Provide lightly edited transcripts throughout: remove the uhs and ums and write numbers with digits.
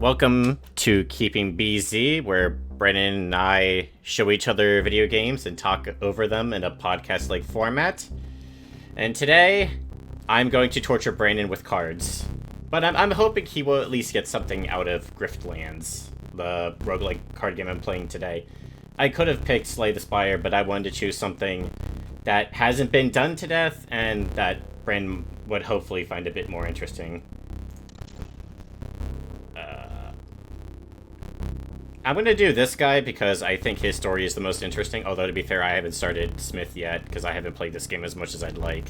Welcome to Keeping BZ, where Brennan and I show each other video games and talk over them in a podcast-like format. And today, I'm going to torture Brandon with cards. But I'm hoping he will at least get something out of Griftlands, the roguelike card game I'm playing today. I could have picked Slay the Spire, but I wanted to choose something that hasn't been done to death, and that Brandon would hopefully find a bit more interesting. I'm going to do this guy because I think his story is the most interesting, although to be fair, I haven't started Smith yet because I haven't played this game as much as I'd like.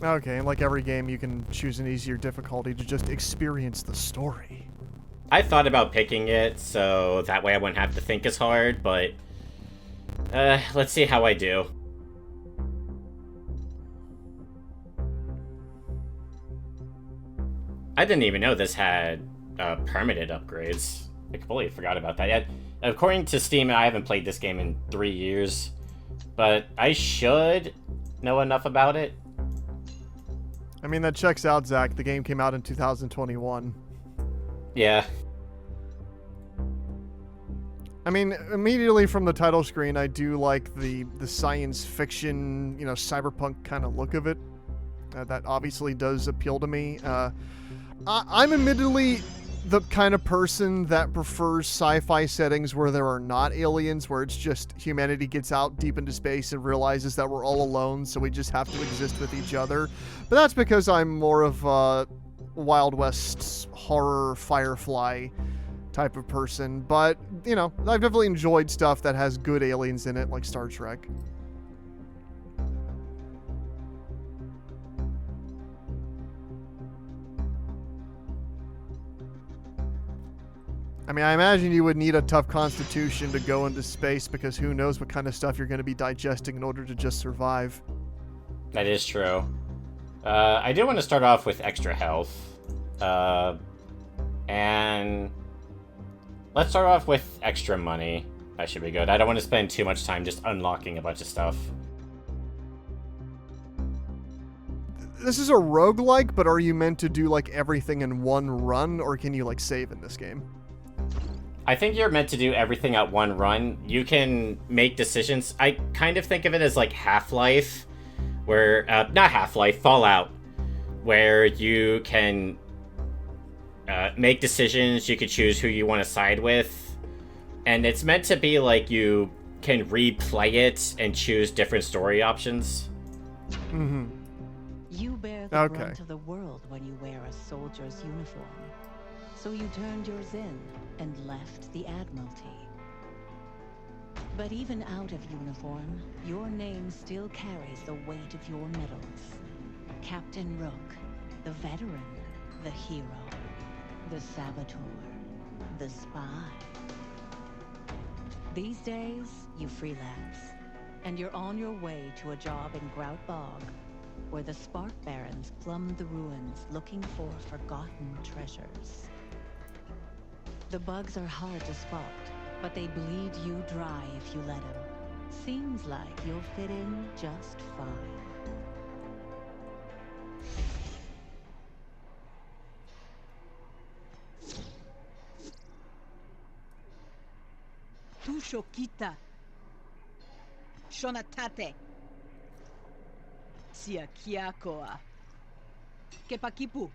Okay, and like every game, you can choose an easier difficulty to just experience the story. I thought about picking it, so that way I wouldn't have to think as hard, but let's see how I do. I didn't even know this had permanent upgrades. I completely forgot about that. Yeah, according to Steam, I haven't played this game in 3 years, but I should know enough about it. I mean, that checks out, Zach. The game came out in 2021. Yeah. I mean, immediately from the title screen, I do like the science fiction, cyberpunk kind of look of it. That obviously does appeal to me. I'm admittedly the kind of person that prefers sci-fi settings where there are not aliens, where it's just humanity gets out deep into space and realizes that we're all alone, so we just have to exist with each other. But that's because I'm more of a Wild West horror Firefly type of person. But, I've definitely enjoyed stuff that has good aliens in it, like Star Trek. I mean, I imagine you would need a tough constitution to go into space because who knows what kind of stuff you're going to be digesting in order to just survive. That is true. I do want to start off with extra health. And let's start off with extra money. That should be good. I don't want to spend too much time just unlocking a bunch of stuff. This is a roguelike, but are you meant to do like everything in one run, or can you like save in this game? I think you're meant to do everything at one run. You can make decisions. I kind of think of it as like Half-Life, where, not Half-Life, Fallout, where you can make decisions, you can choose who you want to side with, and it's meant to be like you can replay it and choose different story options. Mm-hmm. You bear the brunt of the world when you wear a soldier's uniform. So you turned yours in and left the Admiralty. But even out of uniform, your name still carries the weight of your medals. Captain Rook, the veteran, the hero, the saboteur, the spy. These days, you freelance, and you're on your way to a job in Grout Bog, where the Spark Barons plumb the ruins looking for forgotten treasures. The bugs are hard to spot, but they bleed you dry if you let them. Seems like you'll fit in just fine. Tushokita. Shonatate. Siakiakoa. Kepakipu.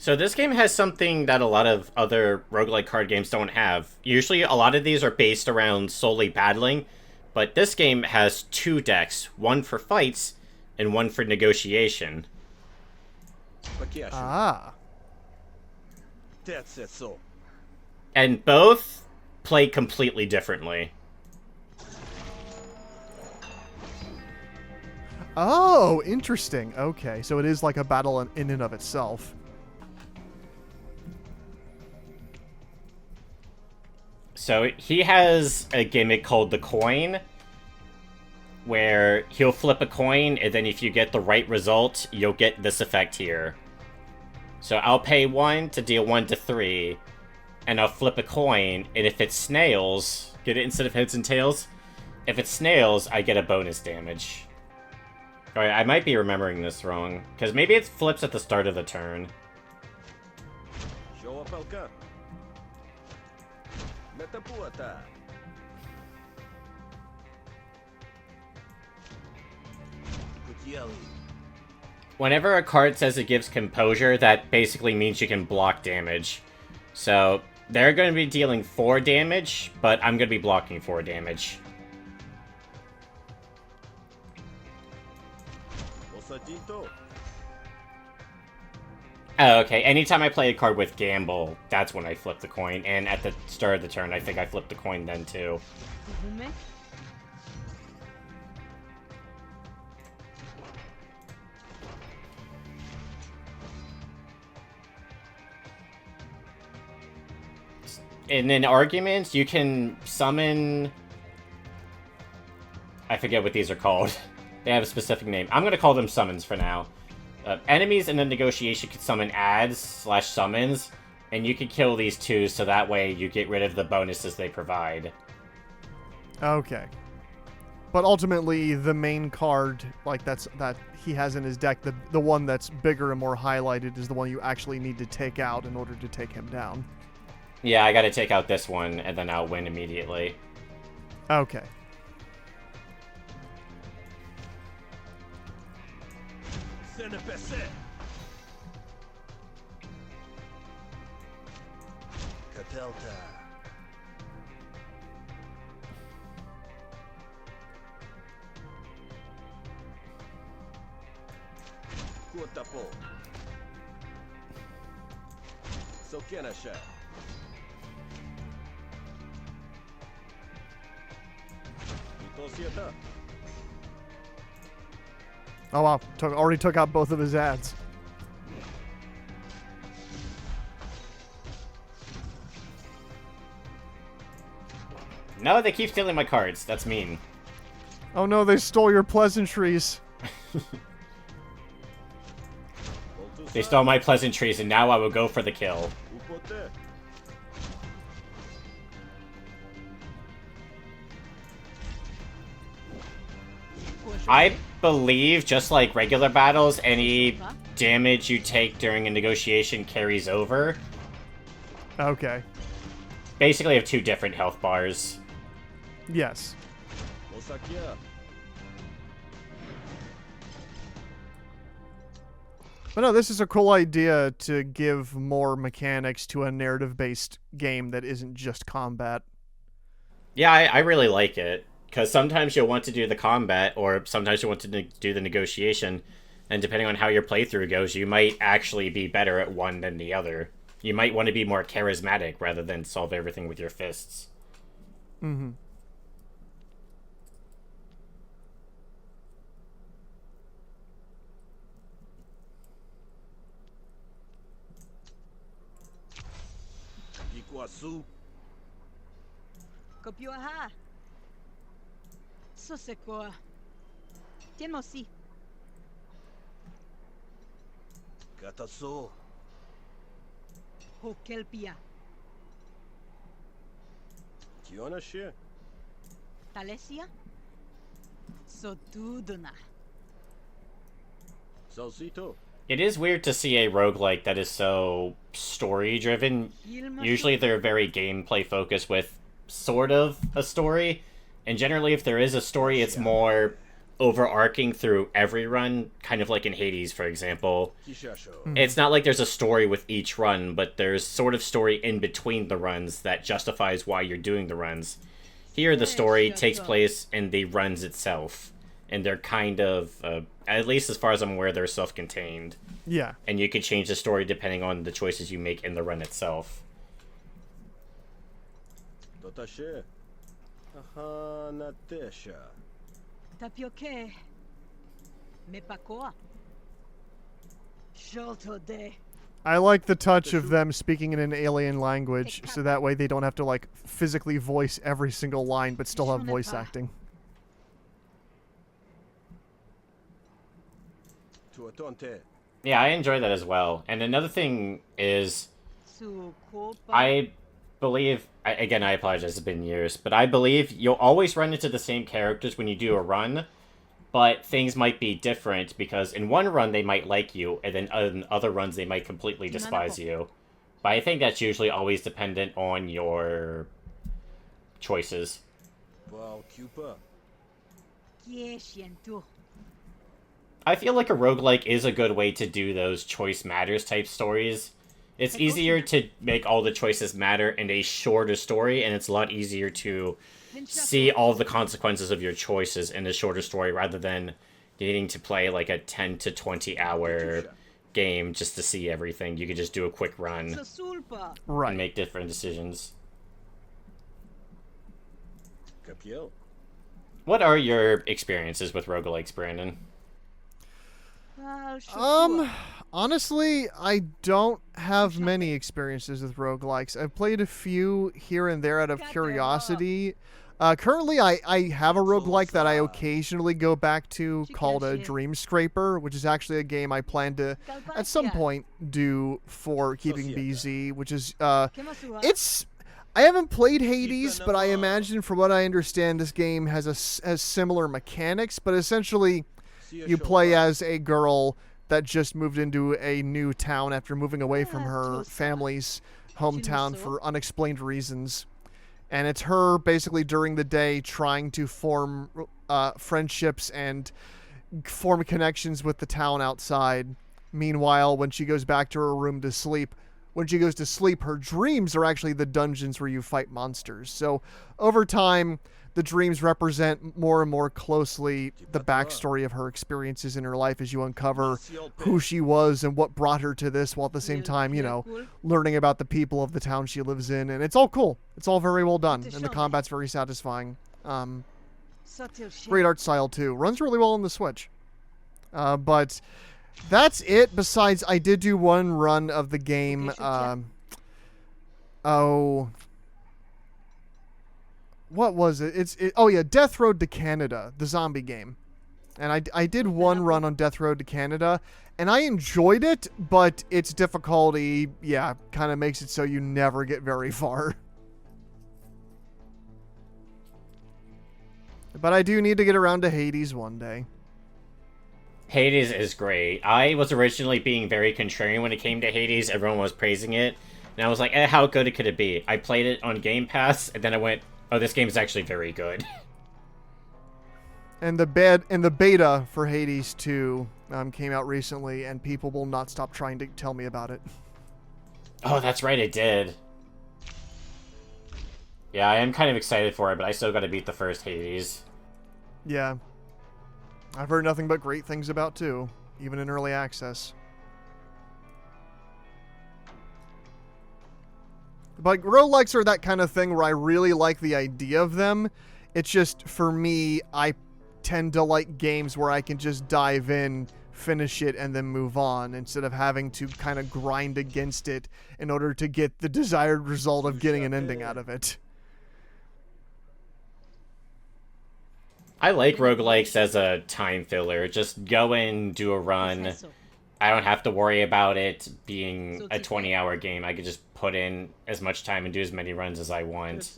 So this game has something that a lot of other roguelike card games don't have. Usually a lot of these are based around solely battling, but this game has 2 decks, one for fights and one for negotiation. Ah. And both play completely differently. Oh, interesting. Okay, so it is like a battle in and of itself. So he has a gimmick called the coin, where he'll flip a coin, and then if you get the right result, you'll get this effect here. So I'll pay 1 to deal 1 to 3, and I'll flip a coin, and if it's snails, get it instead of heads and tails, if it's snails, I get a bonus damage. Alright, I might be remembering this wrong, because maybe it flips at the start of the turn. Whenever a card says it gives composure, that basically means you can block damage. So, they're going to be dealing 4 damage, but I'm going to be blocking 4 damage. Oh, okay. Anytime I play a card with Gamble, that's when I flip the coin. And at the start of the turn, I think I flipped the coin then, too. And in arguments, you can summon... I forget what these are called. They have a specific name. I'm going to call them summons for now. Enemies in the negotiation can summon adds/summons, and you can kill these two so that way you get rid of the bonuses they provide. Okay. But ultimately, the main card, like that he has in his deck, the one that's bigger and more highlighted is the one you actually need to take out in order to take him down. Yeah, I gotta take out this one, and then I'll win immediately. Okay. Oh wow, already took out both of his ads. No, they keep stealing my cards. That's mean. Oh no, they stole your pleasantries. They stole my pleasantries, and now I will go for the kill. I believe, just like regular battles, any damage you take during a negotiation carries over. Okay. Basically, I have 2 different health bars. Yes. But no, this is a cool idea to give more mechanics to a narrative-based game that isn't just combat. Yeah, I really like it. Because sometimes you'll want to do the combat, or sometimes you'll want to do the negotiation. And depending on how your playthrough goes, you might actually be better at one than the other. You might want to be more charismatic rather than solve everything with your fists. Mm-hmm. Kopioha. Sosekoa. Tienmosi. Gataso. Hokelpia. Tionashir. Talesia. Sotuduna. Salsito. It is weird to see a roguelike that is so story-driven. Usually they're very gameplay-focused with sort of a story. And generally, if there is a story, it's more overarching through every run, kind of like in Hades, for example. It's not like there's a story with each run, but there's sort of story in between the runs that justifies why you're doing the runs. Here, the story takes place in the runs itself. And they're kind of, at least as far as I'm aware, they're self-contained. Yeah. And you can change the story depending on the choices you make in the run itself. Tapioke. Mepakoa. Sholto de. I like the touch of them speaking in an alien language, so that way they don't have to, like, physically voice every single line, but still have voice acting. Yeah, I enjoy that as well. And another thing is, I believe, again, I apologize, it's been years, but I believe you'll always run into the same characters when you do a run, but things might be different because in one run they might like you, and then in other runs they might completely despise you. But I think that's usually always dependent on your choices. Wow, Cupa. I feel like a roguelike is a good way to do those choice matters type stories. It's easier to make all the choices matter in a shorter story, and it's a lot easier to see all the consequences of your choices in a shorter story rather than needing to play like a 10 to 20 hour game just to see everything. You could just do a quick run and make different decisions. Capiel. What are your experiences with roguelikes, Brandon? Honestly, I don't have many experiences with roguelikes. I've played a few here and there out of curiosity. Currently, I have a roguelike that I occasionally go back to called a Dream Scraper, which is actually a game I plan to, at some point, do for keeping BZ, which is, I haven't played Hades, but I imagine, from what I understand, this game has similar mechanics, but essentially, you play as a girl that just moved into a new town after moving away from her family's hometown for unexplained reasons. And it's her basically during the day trying to form friendships and form connections with the town outside. Meanwhile, when she goes back to her room to sleep, her dreams are actually the dungeons where you fight monsters. So over time, the dreams represent more and more closely the backstory of her experiences in her life as you uncover who she was and what brought her to this, while at the same time, learning about the people of the town she lives in. And it's all cool. It's all very well done, and the combat's very satisfying. Great art style, too. Runs really well on the Switch. But that's it. Besides, I did do one run of the game. What was it? Oh yeah, Death Road to Canada, the zombie game. And I did one run on Death Road to Canada, and I enjoyed it, but its difficulty, kind of makes it so you never get very far. But I do need to get around to Hades one day. Hades is great. I was originally being very contrarian when it came to Hades. Everyone was praising it. And I was like, how good could it be? I played it on Game Pass, and then I went, oh, this game is actually very good. And the beta for Hades 2 came out recently, and people will not stop trying to tell me about it. Oh, that's right, it did. Yeah, I am kind of excited for it, but I still gotta beat the first Hades. Yeah. I've heard nothing but great things about 2, even in early access. But roguelikes are that kind of thing where I really like the idea of them. It's just, for me, I tend to like games where I can just dive in, finish it, and then move on, instead of having to kind of grind against it in order to get the desired result of getting an ending out of it. I like roguelikes as a time filler. Just go in, do a run. I don't have to worry about it being a 20-hour game. I could just put in as much time and do as many runs as I want.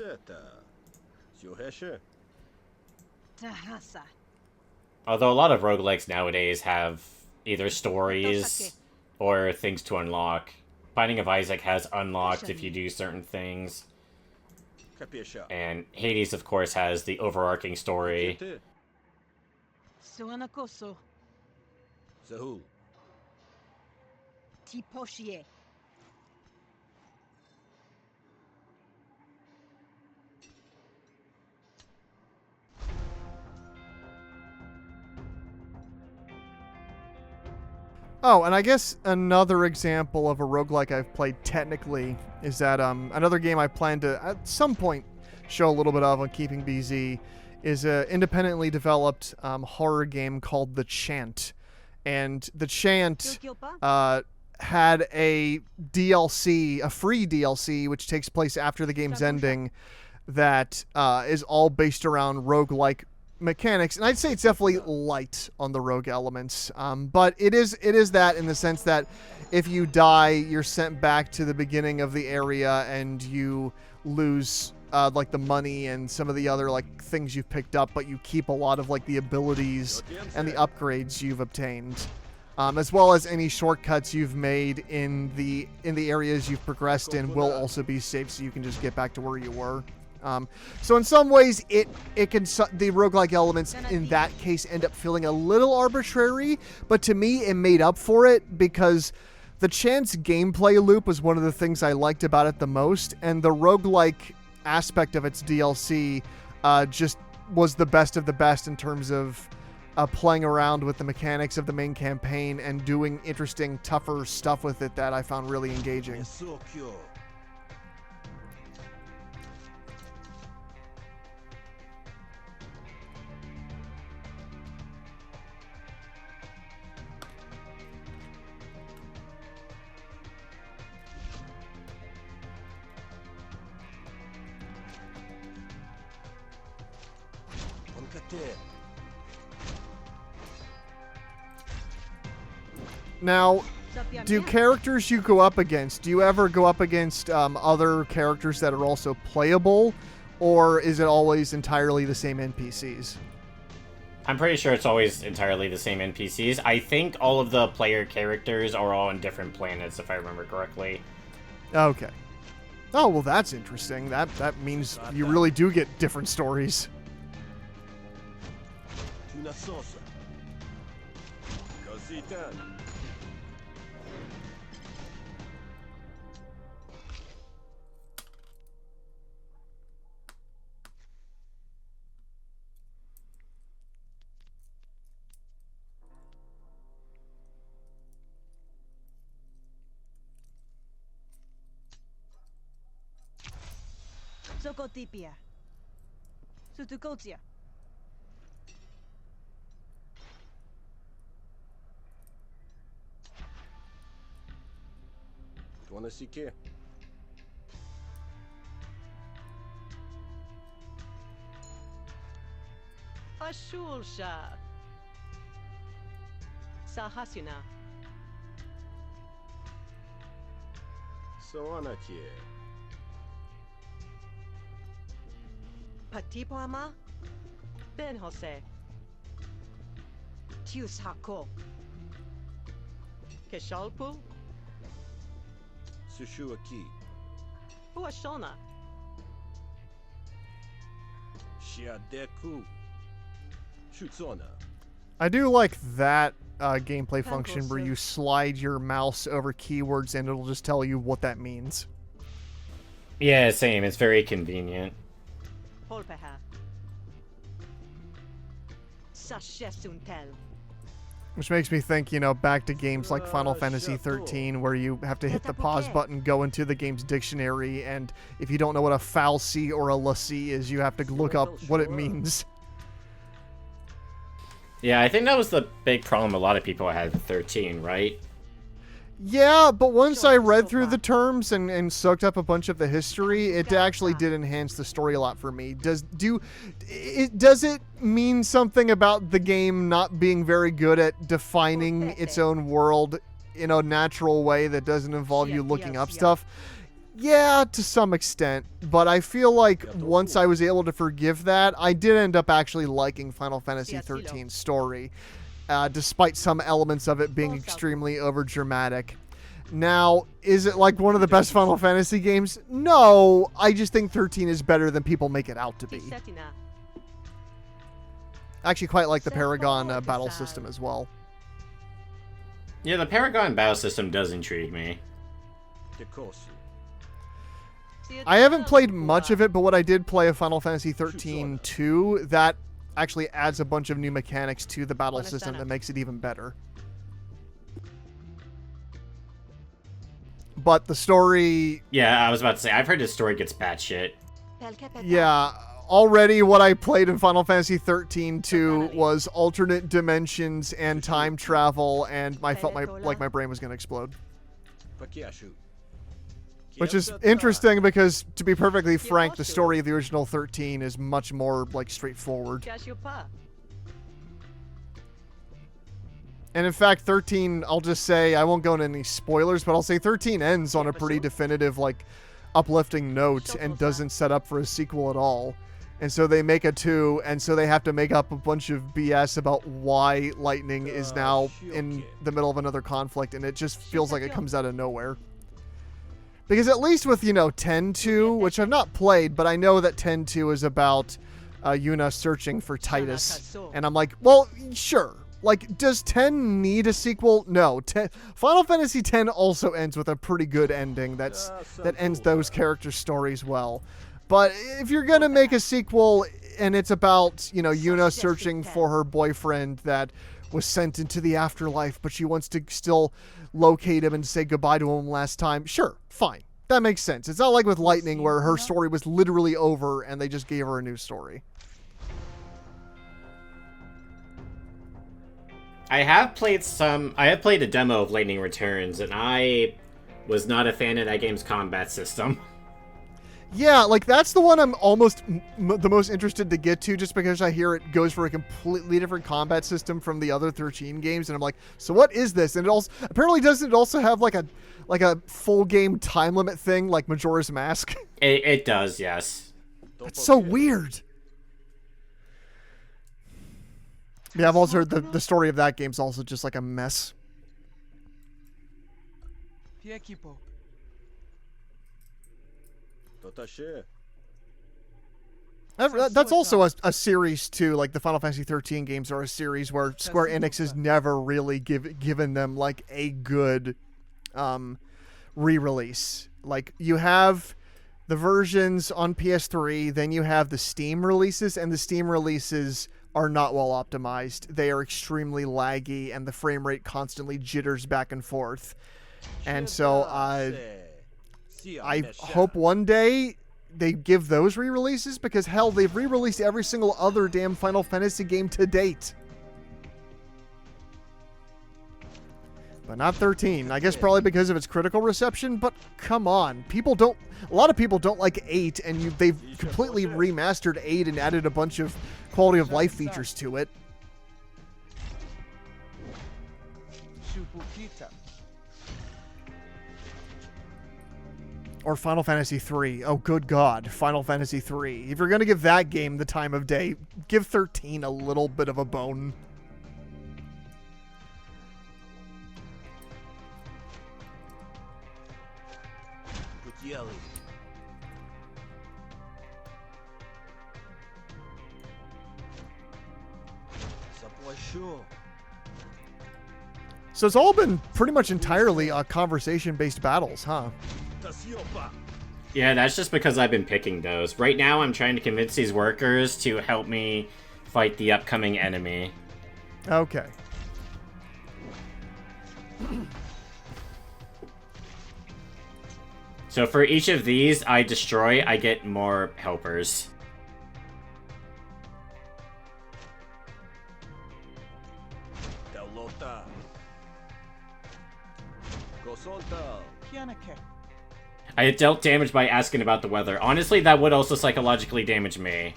Although a lot of roguelikes nowadays have either stories or things to unlock. Binding of Isaac has unlocked if you do certain things. And Hades, of course, has the overarching story. Oh, and I guess another example of a roguelike I've played technically is that another game I plan to at some point show a little bit of on Keeping BZ is an independently developed horror game called The Chant. And The Chant had a DLC, a free DLC, which takes place after the game's ending, that is all based around roguelike mechanics, and I'd say it's definitely light on the rogue elements, but it is that in the sense that if you die, you're sent back to the beginning of the area and you lose like the money and some of the other like things you've picked up, but you keep a lot of like the abilities and the upgrades you've obtained, as well as any shortcuts you've made in the areas you've progressed in will also be saved, so you can just get back to where you were. So in some ways, the roguelike elements in that case end up feeling a little arbitrary, but to me, it made up for it because the chance gameplay loop was one of the things I liked about it the most, and the roguelike aspect of its DLC just was the best of the best in terms of playing around with the mechanics of the main campaign and doing interesting, tougher stuff with it that I found really engaging. Now, do characters you go up against, do you ever go up against other characters that are also playable, or is it always entirely the same NPCs? I'm pretty sure it's always entirely the same NPCs. I think all of the player characters are all on different planets, if I remember correctly. Okay. Oh, well, that's interesting. That means you really do get different stories. Sokotipia. Sutukotia. Tuanasike. Ashulsha. Sahasuna. Soanakie. Patipama. Ben Jose. Tiushako. Keshalpu. Sushuaki. Huashona. Shiadeku. Shutsona. I do like that gameplay function where you slide your mouse over keywords and it'll just tell you what that means. Yeah, same. It's very convenient. Holpeha. Sashesuntel. Which makes me think, back to games like Final Fantasy 13, where you have to hit the pause button, go into the game's dictionary, and if you don't know what a fal'C or a l'C is, you have to look up what it means. Yeah, I think that was the big problem a lot of people had with 13, right? Yeah, but once I read through the terms and soaked up a bunch of the history, it actually did enhance the story a lot for me. Does it mean something about the game not being very good at defining its own world in a natural way that doesn't involve you looking up stuff? Yeah, to some extent, but I feel like once I was able to forgive that, I did end up actually liking Final Fantasy 13's story. Despite some elements of it being extremely overdramatic. Now, is it like one of the best Final Fantasy games? No, I just think 13 is better than people make it out to be. I actually quite like the Paragon battle system as well. Yeah, the Paragon battle system does intrigue me. I haven't played much of it, but what I did play of Final Fantasy 13 2, that actually adds a bunch of new mechanics to the battle system that makes it even better. But the story... Yeah, I was about to say, I've heard the story gets batshit. Yeah, already what I played in Final Fantasy 13 2 was alternate dimensions and time travel, and I felt like my brain was going to explode. Which is interesting because, to be perfectly frank, the story of the original 13 is much more, straightforward. And in fact, 13, I'll just say, I won't go into any spoilers, but I'll say 13 ends on a pretty definitive, uplifting note and doesn't set up for a sequel at all. And so they make a 2, and so they have to make up a bunch of BS about why Lightning is now in the middle of another conflict, and it just feels like it comes out of nowhere. Because at least with, 10-2, which I've not played, but I know that 10-2 is about Yuna searching for Titus. And I'm like, well, sure. Like, does 10 need a sequel? No. Final Fantasy X also ends with a pretty good ending that ends those character stories well. But if you're going to make a sequel and it's about, Yuna searching for her boyfriend that was sent into the afterlife, but she wants to still locate him and say goodbye to him last time, sure, fine. That makes sense. It's not like with Lightning where her story was literally over and they just gave her a new story. I have played a demo of Lightning Returns, and I was not a fan of that game's combat system. Yeah, like, that's the one I'm almost the most interested to get to, just because I hear it goes for a completely different combat system from the other 13 games, and I'm like, so what is this? And it also, apparently doesn't it also have, like a full game time limit thing, like Majora's Mask? It does, yes. That's so weird. Yeah, I've also heard the story of that game's also just like a mess. That's also a series too. Like the Final Fantasy 13 games are a series where Square Enix has never really given them like a good re-release. Like you have the versions on PS3, then you have the Steam releases, and the Steam releases are not well optimized. They are extremely laggy, and the frame rate constantly jitters back and forth. And so I hope one day they give those re-releases, because hell, they've re-released every single other damn Final Fantasy game to date. But not 13. I guess probably because of its critical reception, but come on. A lot of people don't like 8, and they've completely remastered 8 and added a bunch of quality of life features to it. Or Final Fantasy 3. Oh, good God. Final Fantasy 3. If you're going to give that game the time of day, give 13 a little bit of a bone. So it's all been pretty much entirely conversation-based battles, huh? Yeah, that's just because I've been picking those. Right now, I'm trying to convince these workers to help me fight the upcoming enemy. Okay. So for each of these I destroy, I get more helpers. I dealt damage by asking about the weather. Honestly, that would also psychologically damage me.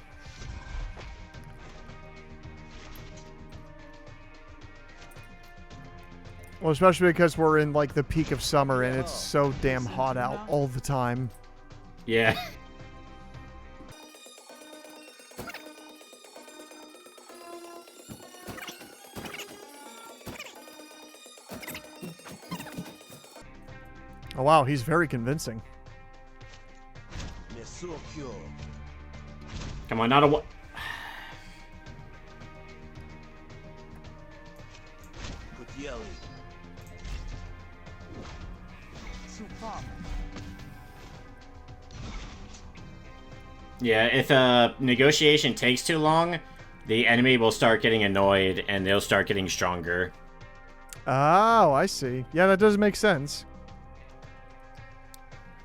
Well, especially because we're in, like, the peak of summer and it's so damn hot out all the time. Yeah. Oh, wow, he's very convincing. Come on, not a... Yeah, if a negotiation takes too long, the enemy will start getting annoyed and they'll start getting stronger. Oh, I see. Yeah, that does make sense.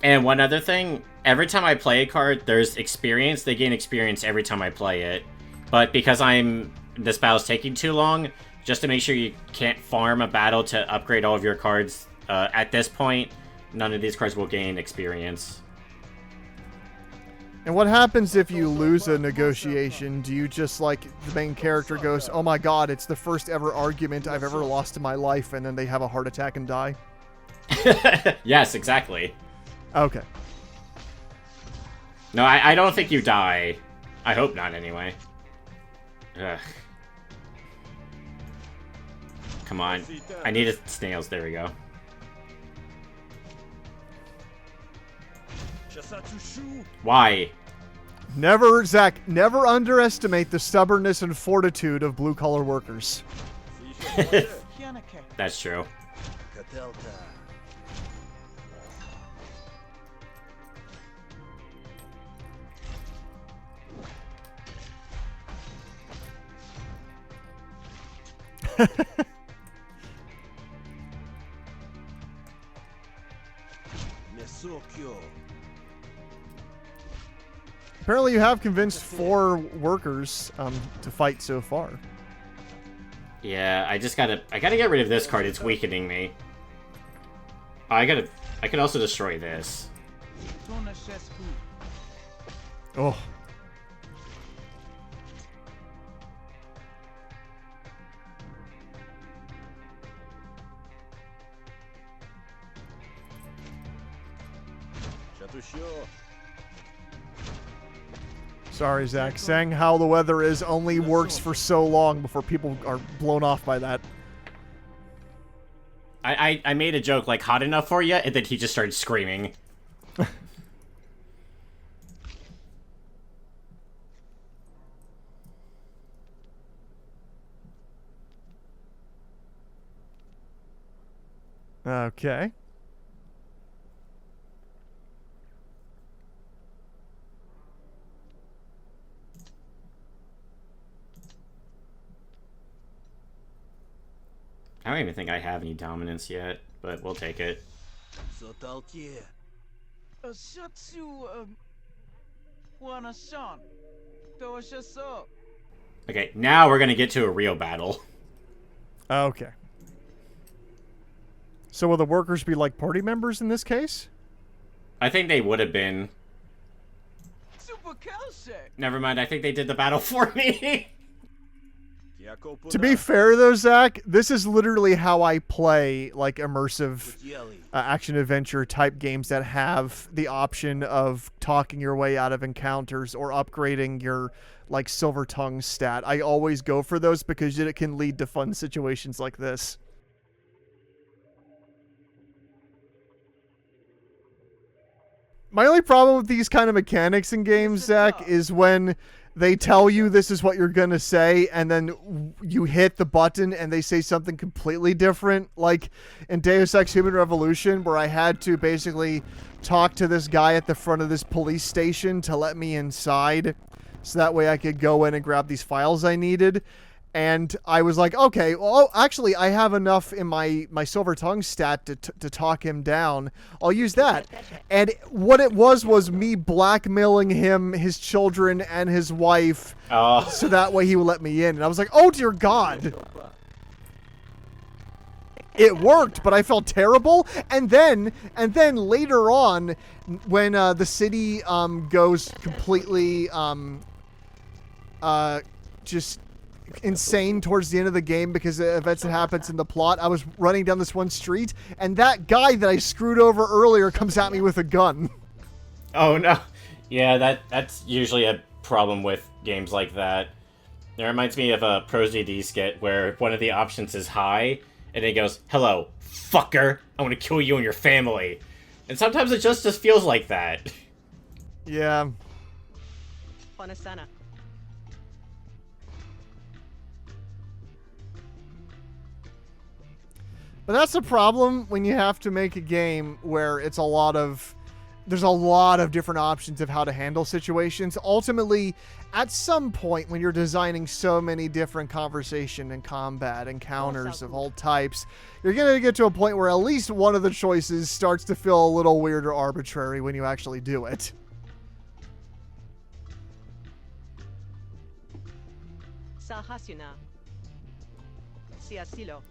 And one other thing, every time I play a card, there's experience. They gain experience every time I play it. But because this battle's taking too long, just to make sure you can't farm a battle to upgrade all of your cards, at this point, none of these cards will gain experience. And what happens if you lose a negotiation? Do you just, like, the main character goes, oh my god, it's the first ever argument I've ever lost in my life, and then they have a heart attack and die? Yes, exactly. Okay. No, I don't think you die. I hope not, anyway. Ugh. Come on. I needed snails. There we go. Why? Never, Zach, never underestimate the stubbornness and fortitude of blue-collar workers. That's true. Apparently you have convinced 4 workers to fight so far. Yeah, I gotta get rid of this card. It's weakening me. I could also destroy this. Oh. Sorry, Zach. Saying how the weather is only works for so long before people are blown off by that. I made a joke like hot enough for you, and then he just started screaming. Okay. I don't even think I have any dominance yet, but we'll take it. Okay, now we're gonna get to a real battle. Okay. So will the workers be like party members in this case? I think they would have been. Never mind, I think they did the battle for me. To be fair, though, Zach, this is literally how I play, like, immersive action-adventure type games that have the option of talking your way out of encounters or upgrading your, like, silver tongue stat. I always go for those because it can lead to fun situations like this. My only problem with these kind of mechanics in games, Zach, is when they tell you this is what you're going to say, and then you hit the button and they say something completely different. Like in Deus Ex Human Revolution, where I had to basically talk to this guy at the front of this police station to let me inside, so that way I could go in and grab these files I needed. And I was like, okay, well, actually, I have enough in my silver tongue stat to talk him down. I'll use that. And what it was me blackmailing him, his children, and his wife, so that way he would let me in. And I was like, oh, dear God. It worked, but I felt terrible. And then later on, when the city goes completely just insane towards the end of the game because of events that happens in the plot, I was running down this one street, and that guy that I screwed over earlier comes at me with a gun. Oh no. Yeah, that's usually a problem with games like that. It reminds me of a ProZD skit where one of the options is high, and it goes, "Hello, fucker, I want to kill you and your family." And sometimes it just feels like that. Yeah. Buonasera. But that's the problem when you have to make a game where there's a lot of different options of how to handle situations. Ultimately, at some point when you're designing so many different conversation and combat encounters of all types, you're going to get to a point where at least one of the choices starts to feel a little weird or arbitrary when you actually do it. Sahasuna. Siasilo.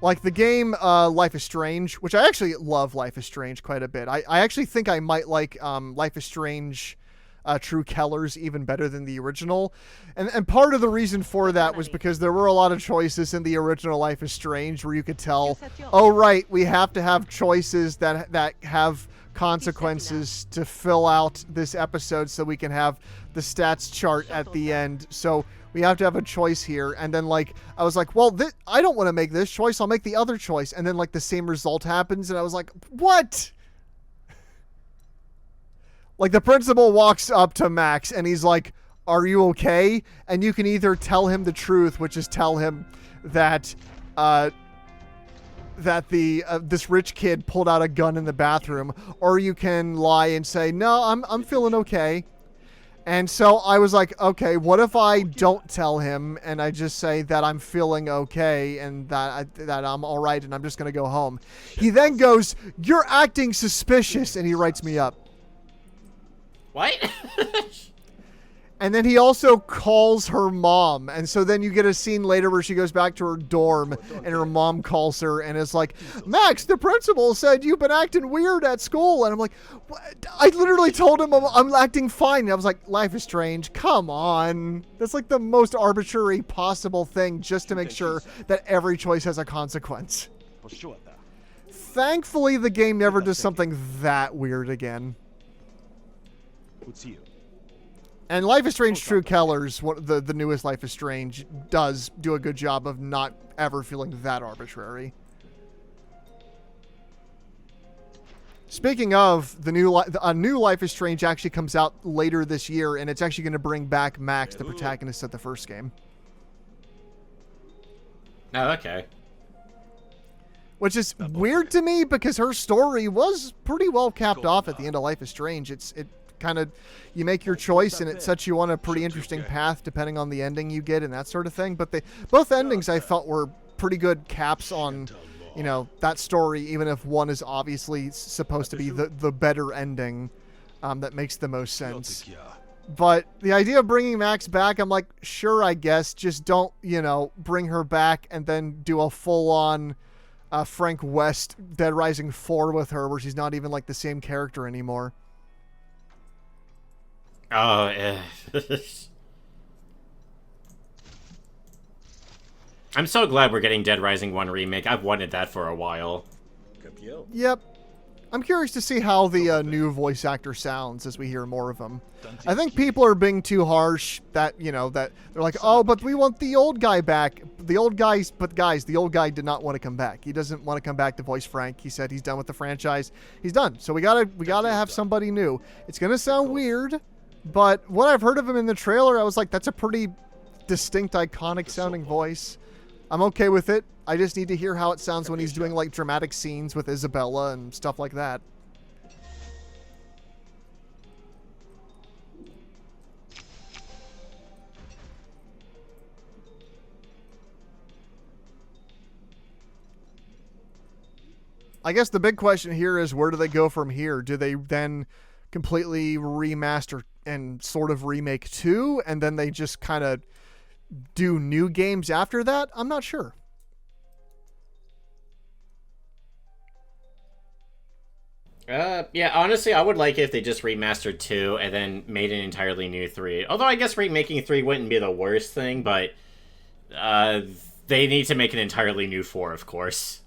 Like the game Life is Strange, which I actually love Life is Strange quite a bit. I actually think I might like Life is Strange True Colors even better than the original. And part of the reason for that was because there were a lot of choices in the original Life is Strange where you could tell, oh right, we have to have choices that have consequences to fill out this episode so we can have the stats chart at the end. So we have to have a choice here. And then, like, I was like, well, I don't want to make this choice. I'll make the other choice. And then, like, the same result happens. And I was like, what? Like, the principal walks up to Max and he's like, are you okay? And you can either tell him the truth, which is tell him that, this rich kid pulled out a gun in the bathroom, or you can lie and say, no, I'm feeling okay. And so I was like, okay, what if I don't tell him and I just say that I'm feeling okay and that I'm all right and I'm just going to go home? He then goes, you're acting suspicious, and he writes me up. What? And then he also calls her mom. And so then you get a scene later where she goes back to her dorm and her mom calls her and is like, Max, the principal said you've been acting weird at school. And I'm like, what? I literally told him I'm acting fine. And I was like, life is strange. Come on. That's like the most arbitrary possible thing just to make sure that every choice has a consequence. Thankfully, the game never does something that weird again. And Life is Strange True Colors, the newest Life is Strange, does do a good job of not ever feeling that arbitrary. Speaking of, a new Life is Strange actually comes out later this year, and it's actually going to bring back Max, the protagonist of the first game. Oh, okay. Which is weird to me because her story was pretty well capped off at the end of Life is Strange. It kind of, you make your choice and it sets you on a pretty interesting path depending on the ending you get and that sort of thing. But both endings I felt were pretty good caps on, you know, that story, even if one is obviously supposed to be the better ending that makes the most sense. But the idea of bringing Max back, I'm like, sure, I guess. Just don't, you know, bring her back and then do a full-on Frank West Dead Rising 4 with her where she's not even like the same character anymore. Oh, yeah. I'm so glad we're getting Dead Rising 1 remake. I've wanted that for a while. Yep. I'm curious to see how the new voice actor sounds as we hear more of them. I think people are being too harsh that, you know, that they're like, oh, but we want the old guy back. The old guys, but guys, the old guy did not want to come back. He doesn't want to come back to voice Frank. He said he's done with the franchise. He's done. So we gotta have somebody new. It's gonna sound weird, but what I've heard of him in the trailer, I was like, that's a pretty distinct, iconic sounding voice. I'm okay with it. I just need to hear how it sounds when he's doing like dramatic scenes with Isabella and stuff like that. I guess the big question here is, where do they go from here? Do they then completely remaster and sort of remake 2, and then they just kind of do new games after that? I'm not sure. Yeah, honestly, I would like it if they just remastered 2 and then made an entirely new 3. Although I guess remaking 3 wouldn't be the worst thing, but they need to make an entirely new 4, of course.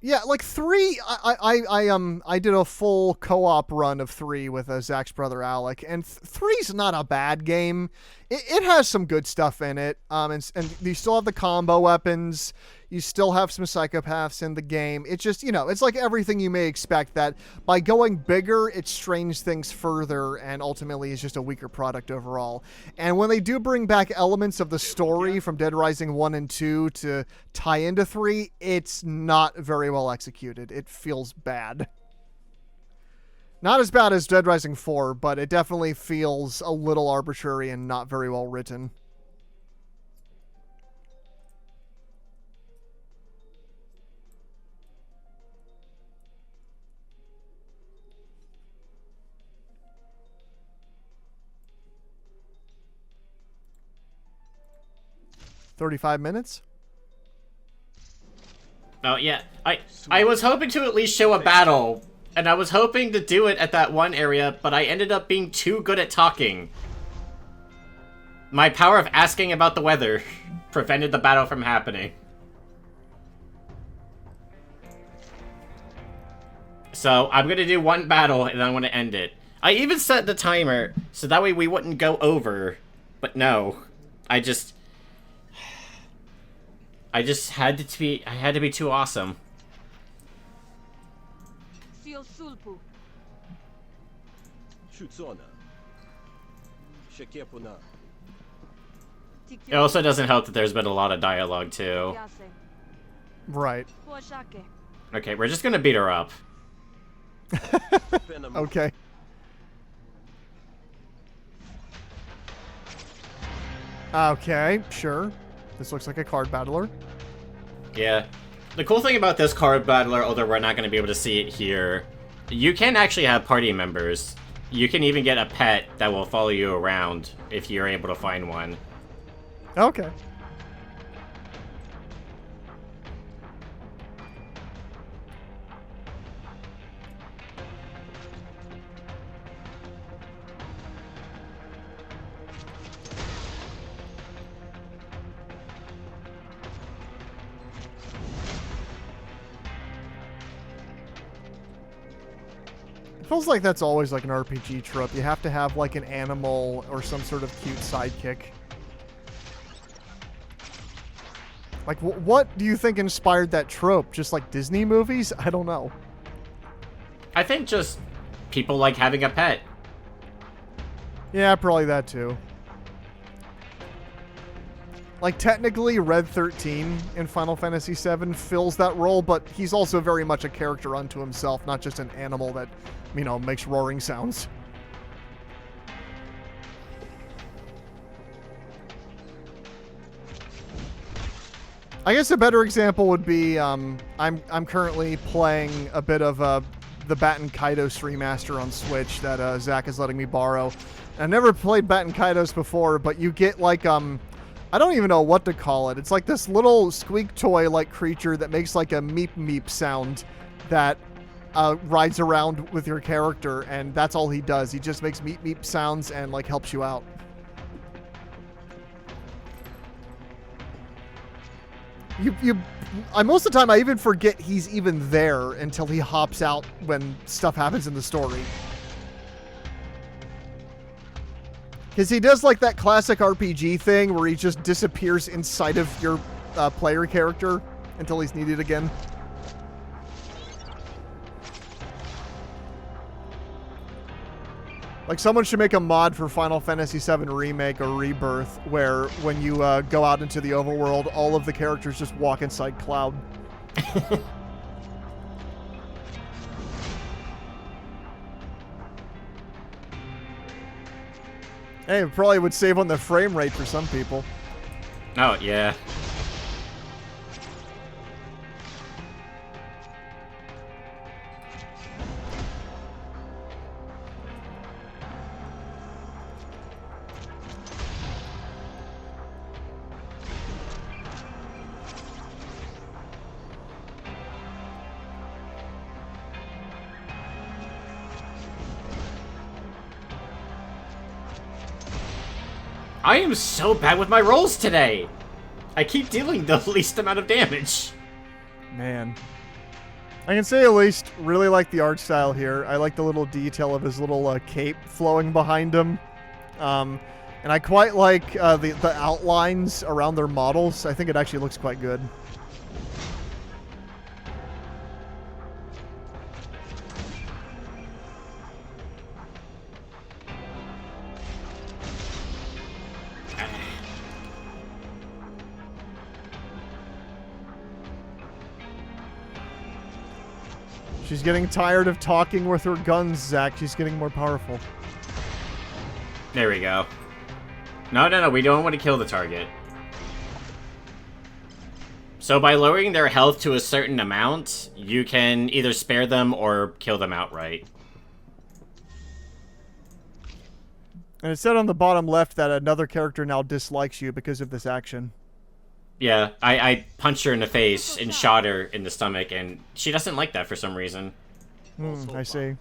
Yeah, like 3, I did a full co-op run of 3 with Zach's brother Alec, and 3's not a bad game. It has some good stuff in it, and you still have the combo weapons. You still have some psychopaths in the game. It's just, you know, it's like everything you may expect, that by going bigger, it strains things further and ultimately is just a weaker product overall. And when they do bring back elements of the story from Dead Rising 1 and 2 to tie into 3, it's not very well executed. It feels bad. Not as bad as Dead Rising 4, but it definitely feels a little arbitrary and not very well written. $35 minutes? Oh, yeah. I was hoping to at least show a battle, and I was hoping to do it at that one area, but I ended up being too good at talking. My power of asking about the weather prevented the battle from happening. So I'm gonna do one battle and then I'm gonna end it. I even set the timer so that way we wouldn't go over. But no. I had to be too awesome. Seal sulpu. Shutsona. Shekepuna. It also doesn't help that there's been a lot of dialogue too. Right. Okay, we're just gonna beat her up. Okay. Okay, sure. This looks like a card battler. Yeah. The cool thing about this card battler, although we're not going to be able to see it here, you can actually have party members. You can even get a pet that will follow you around if you're able to find one. Okay. Feels like that's always like an RPG trope. You have to have like an animal or some sort of cute sidekick. Like, what do you think inspired that trope? Just like Disney movies? I don't know. I think just people like having a pet. Yeah, probably that too. Like, technically, Red 13 in Final Fantasy VII fills that role, but he's also very much a character unto himself, not just an animal that, you know, makes roaring sounds. I guess a better example would be, I'm currently playing a bit of the Batten Kaitos remaster on Switch that Zach is letting me borrow. And I've never played Batten Kaitos before, but you get like I don't even know what to call it. It's like this little squeak toy-like creature that makes like a meep meep sound that rides around with your character, and that's all he does. He just makes meep meep sounds and like helps you out. Most of the time I even forget he's even there until he hops out when stuff happens in the story. Because he does like that classic RPG thing where he just disappears inside of your player character until he's needed again. Like, someone should make a mod for Final Fantasy VII Remake or Rebirth where when you go out into the overworld, all of the characters just walk inside Cloud. Hey, it probably would save on the frame rate for some people. Oh, yeah. I am so bad with my rolls today. I keep dealing the least amount of damage. Man. I can say at least really like the art style here. I like the little detail of his little cape flowing behind him. And I quite like the outlines around their models. I think it actually looks quite good. She's getting tired of talking with her guns, Zach. She's getting more powerful. There we go. No, we don't want to kill the target. So by lowering their health to a certain amount, you can either spare them or kill them outright. And it said on the bottom left that another character now dislikes you because of this action. Yeah, I punched her in the face and shot her in the stomach, and she doesn't like that for some reason. I see.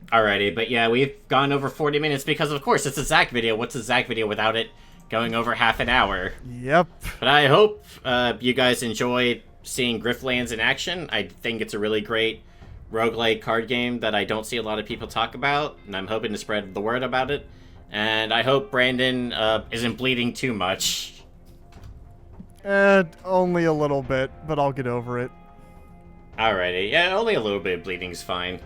Alrighty, but yeah, we've gone over 40 minutes because, of course, it's a Zach video. What's a Zach video without it going over half an hour? Yep. But I hope you guys enjoyed seeing Griftlands in action. I think it's a really great roguelike card game that I don't see a lot of people talk about, and I'm hoping to spread the word about it. And I hope Brandon isn't bleeding too much. Only a little bit, but I'll get over it. Alrighty, yeah, only a little bit of bleeding's fine.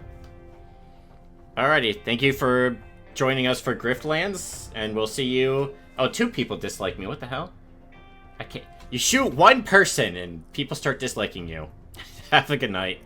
Alrighty, thank you for joining us for Griftlands, and we'll see you... Oh, 2 people dislike me, what the hell? I can't... You shoot one person and people start disliking you. Have a good night.